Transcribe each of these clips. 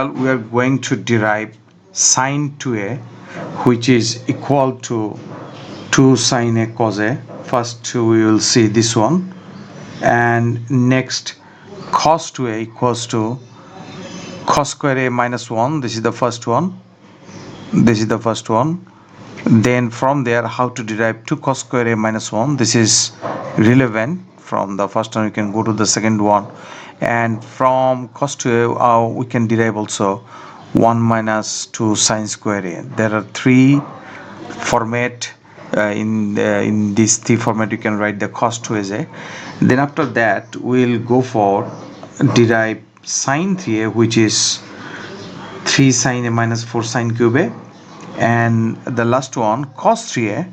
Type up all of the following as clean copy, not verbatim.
We are going to derive sin2A, which is equal to 2 sin A cos A. First we will see this one, and next cos2A equals to cos square A minus 1. This is the first one. Then from there, how to derive 2 cos square A minus 1. This is relevant. From the first one, we can go to the second one, and from cos2A we can derive also 1 minus 2 sin square A. There are three format. In this three format, you can write the cos2 as A. Then after that, we'll go for derive sin3A, which is 3 sin A minus 4 sin cube A, and the last one cos3A,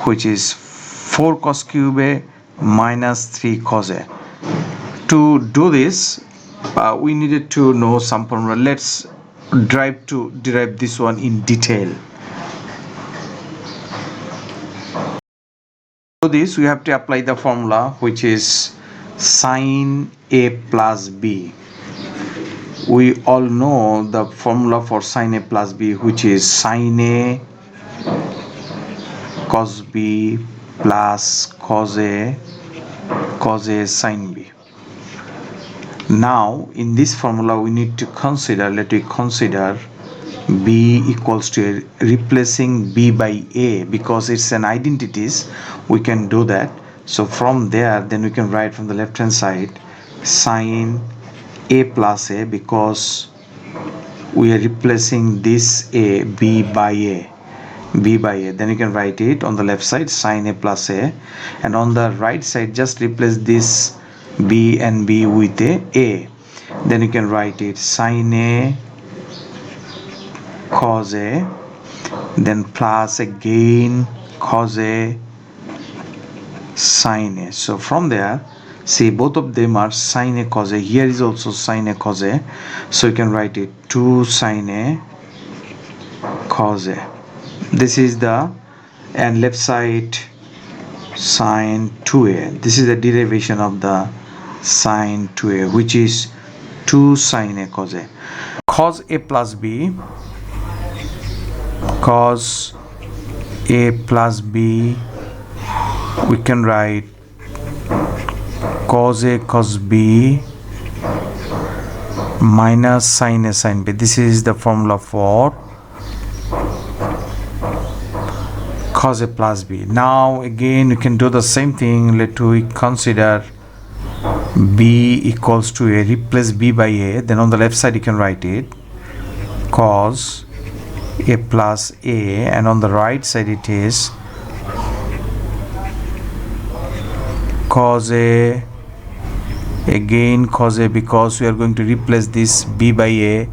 which is 4 cos cube A minus 3 cos A. To do this, we needed to know some formula. Let's derive this one in detail. To this, we have to apply the formula, which is sin A plus B. We all know the formula for sin A plus B, which is sin A cos B plus cos A sin B. Now in this formula we need to consider, let me consider B equals to A, replacing B by A, because it's an identities. We can do that. So from there, then we can write from the left hand side sin A plus A, because we are replacing this A, B by A. Then you can write it on the left side sin A plus A, and on the right side just replace this B and B with A. Then you can write it sin A cos A, then plus again cos A sin A. So from there, see, both of them are sin A cos A. Here is also sin A cos A, so you can write it 2 sin A cos A. This is the, and left side sin2A. This is the derivation of the sin2A, which is 2 sin A cos A. Cos A plus B, cos A plus B, we can write cos A cos B minus sin A sin B. This is the formula for cos A plus B. Now again, you can do the same thing. Let we consider B equals to A, replace B by A. Then on the left side you can write it cos A plus A, and on the right side it is cos A, again cos A, because we are going to replace this B by A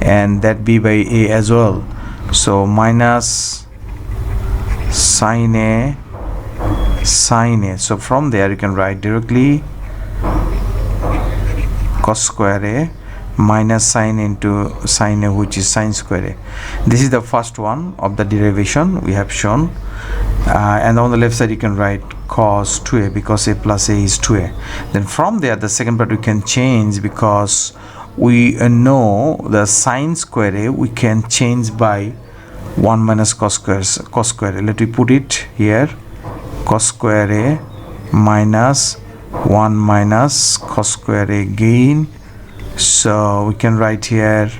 and that B by A as well. So minus sin A sin A. So from there you can write directly cos square A minus sin into sin A, which is sin square A. This is the first one of the derivation we have shown, and on the left side you can write cos2A, because A plus A is 2A. Then from there, the second part we can change, because we know the sin square A we can change by 1 minus cos square A. Let me put it here, cos square A minus 1 minus cos square A again. So we can write here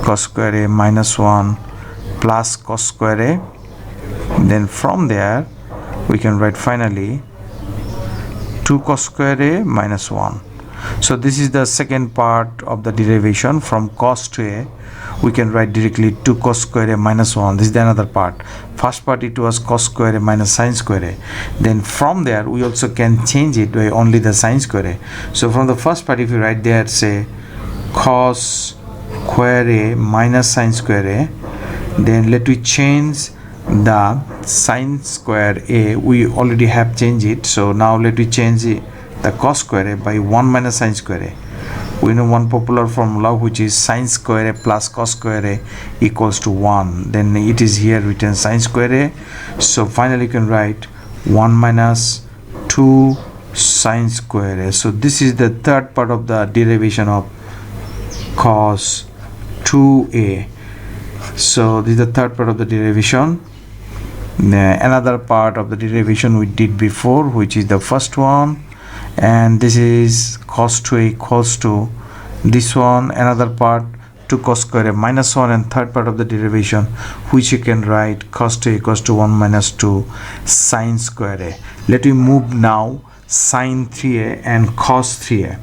cos square A minus 1 plus cos square A. Then from there we can write finally 2 cos square A minus 1. So this is the second part of the derivation. From cos2A we can write directly 2 cos square A minus 1. This is the another part. First part it was cos square A minus sin square A. Then from there we also can change it by only the sin square A. So from the first part, if you write there, say cos square A minus sin square A, then let we change the sin square A. We already have changed it, so now let we change the cos square A by 1 minus sin square A. We know one popular formula, which is sin square A plus cos square A equals to 1. Then it is here written sin square A. So finally you can write 1 minus 2 sin square A. So this is the third part of the derivation of Cos2A. So this is the third part of the derivation. Another part of the derivation we did before, which is the first one, and this is Cos2A equals to this one, another part, 2 cos square a minus 1, and third part of the derivation, which you can write Cos2A equals to 1 minus 2 sine square a. Let me move now Sin3A and Cos3A.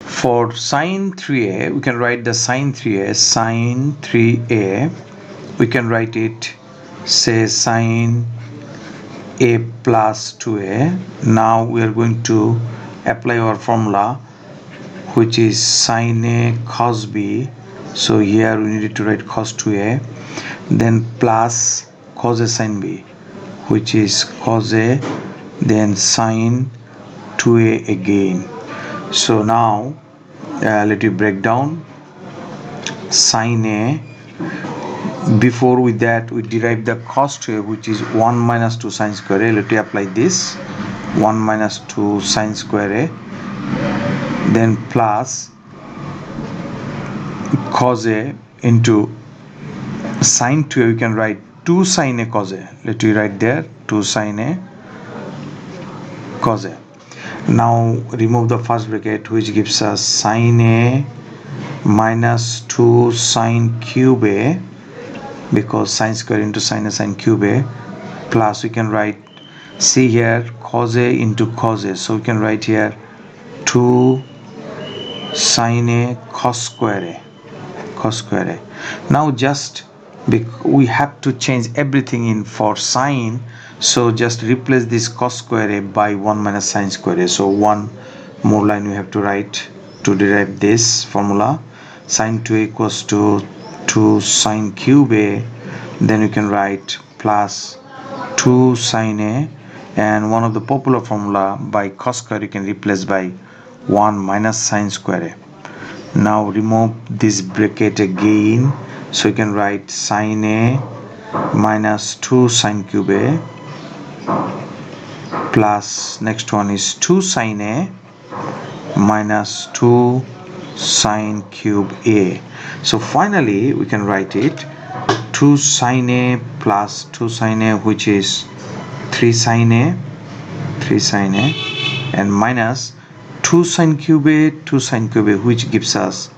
For Sin3A, we can write the Sin3A. We can write it, say, sin A plus 2A. Now we are going to apply our formula, which is SInA cos B. So here we need to write Cos2A, then plus CosA sin B, which is CosA, then sin 2A again. So now let me break down sin A. Before with that we derive the Cos2A, which is 1 minus 2 sine square A. Let me apply this 1 minus 2 sine square A, then plus cos A into sin 2A. We can write 2 sin A cos A. Let me write there 2 sin A cos A. Now remove the first bracket, which gives us sin A minus 2 sine cube A, because sine square into sine A sine cube A, plus we can write, see here, cos A into cos A. So we can write here 2 sin A cos square A. Now just we have to change everything in for sine, so just replace this cos square A by 1 minus sine square A. So one more line we have to write to derive this formula. Sin 2A equals to 2 sine cube A, then you can write plus 2 sine A, and one of the popular formula by cos square you can replace by 1 minus sine square A. Now remove this bracket again, so you can write sin A minus 2 sine cube A, plus next one is 2 sine A minus 2 sine cube A. So finally we can write it 2 sine A plus 2 sine A, which is 3 sine A, and minus 2 sine cube A, which gives us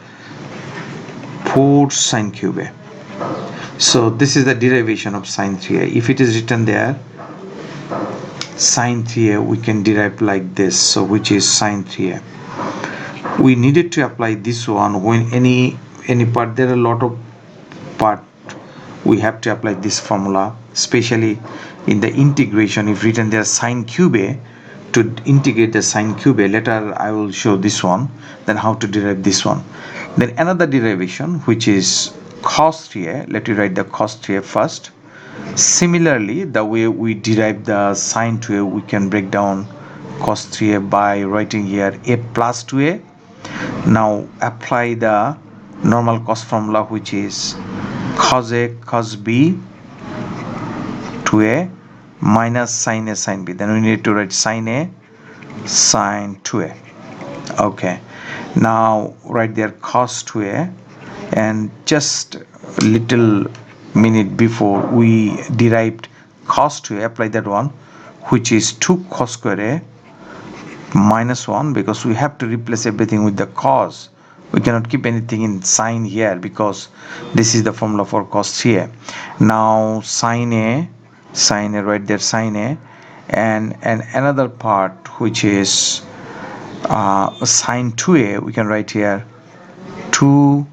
4 sine cube A. So this is the derivation of Sin3A. If it is written there Sin3A, we can derive like this, so which is Sin3A. We needed to apply this one when any part, there are a lot of part we have to apply this formula, especially in the integration. If written there sine cube A, to integrate the sine cube A, later I will show this one, then how to derive this one. Then another derivation, which is Cos3A. Let me write the Cos3A first. Similarly, the way we derive the sin 2A, we can break down Cos3A by writing here A plus 2A. Now apply the normal cos formula, which is cos A cos B 2A minus sin A sin B. Then we need to write sin A sin 2A. Okay, now write there cos 2A, and just a little minute before we derived cos 2A, apply that one, which is 2 cos square A minus 1, because we have to replace everything with the cos. We cannot keep anything in sine here, because this is the formula for cos 3A. Now sin A, right there sin A, and another part, which is sin 2A, we can write here 2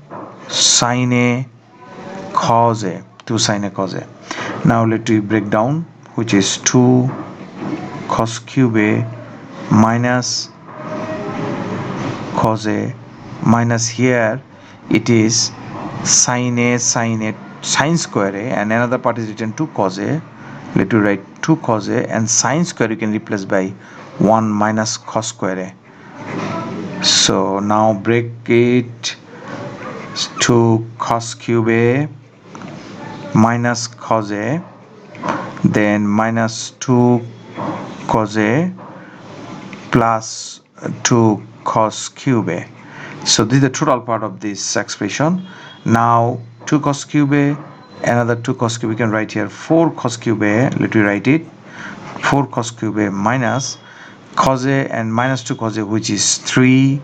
sin A cos A, 2 sin A cos A. Now let me break down, which is 2 cos cube A minus cos A, minus here it is sin A sin square A, and another part is written 2 cos A. Let me write 2 cos A, and sin square you can replace by 1 minus cos square A. So now break it, 2 cos cube A minus cos A, then minus 2 cos A plus 2 cos cube A. So this is the total part of this expression. Now 2 cos cube A, another 2 cos cube, we can write here 4 cos cube A, let me write it, 4 cos cube A minus cos A and minus 2 cos A, which is 3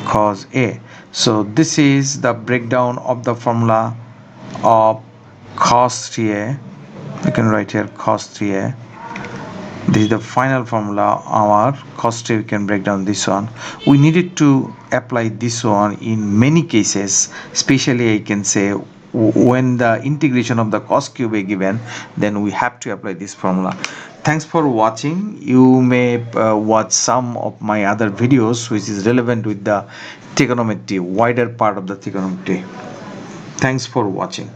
cos A. So this is the breakdown of the formula of cos3A. You can write here cos3A. This is the final formula. Our cos3, we can break down this one. We needed to apply this one in many cases, especially I can say when the integration of the cos cube A given, then we have to apply this formula. Thanks for watching. You may watch some of my other videos which is relevant with the trigonometry, wider part of the trigonometry. Thanks for watching.